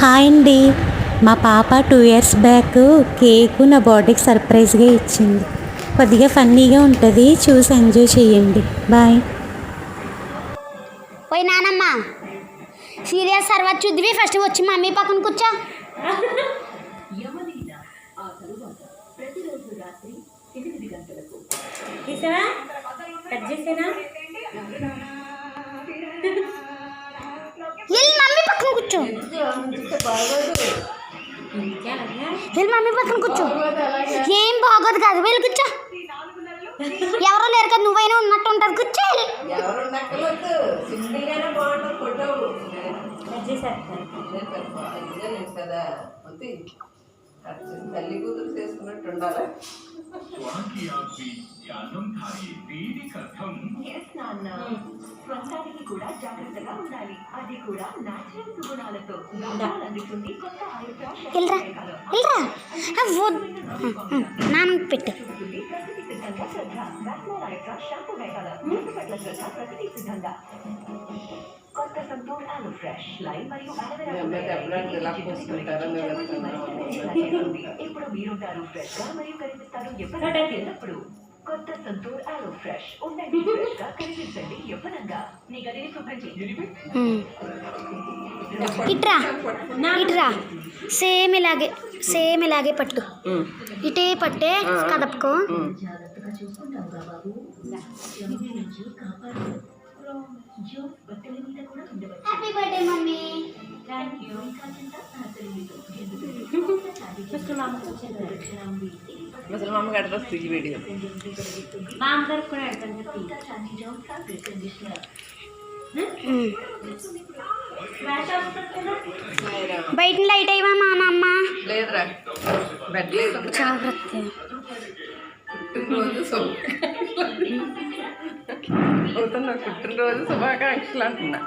Hi అండి. మా పాప 2 ఇయర్స్ బ్యాక్ కేకు నా బర్త్డేకి సర్ప్రైజ్గా ఇచ్చింది. కొద్దిగా ఫన్నీగా ఉంటుంది, చూసి ఎంజాయ్ చేయండి. బాయ్. పోయి నానమ్మ సీరియస్ తర్వాత చూద్దివి ఫస్ట్ వచ్చి మమ్మీ పక్కన కూర్చో. మమ్మీ పక్కన కూర్చో. మమ్మీ పక్కన కూర్చో. ఏం బాగోదు కాదు, వెళ్ళి కూర్చో. ఎవరో లేరు కదా, నువ్వైనా ఉన్నట్టు ఉంటుంది. కూర్చో. తల్లి కూతురు చేసుకున్నట్టు ఉండాలి. స్వంతానికి కూడా జాగ్రత్తగా ఉండాలి, అది కూడా నాచురల్ సుగుణాలతో అందుతుంది. కొత్త నాన్న పెట్టు. ప్రకృతి సిద్ధంగా శ్రద్ధ షాంపూ వేయాల పట్ల శ్రద్ధ ప్రకృతి సిద్ధంగా కొత్త సంతూర్ ఆలో ఫ్రెష్ లైమ్ మరియు ఇప్పుడు మీరుంటారు ఫ్రెష్ గా మరియు కనిపిస్తారు ఎప్పుడు. కొత్త సంతూర్ ఆలో ఫ్రెష్ ఉండండి, ఫ్రెష్ గా కనిపించండి యవ్వనంగా. నీ గదిని శుభ్రం చేయి. ఇట్రా సేమ్ ఇలాగే పట్టు. ఇటే పట్టే కదపకో. Happy birthday mummy. అసలు మా అమ్మకి అడ్రస్ తీసి వీడియో బయట లైట్ అయ్యవా మా నాన్న? లేదురా, బెడ్ లేదు. జాగ్రత్త. పుట్టినరోజు శుభాకాంక్షలు అంటున్నా.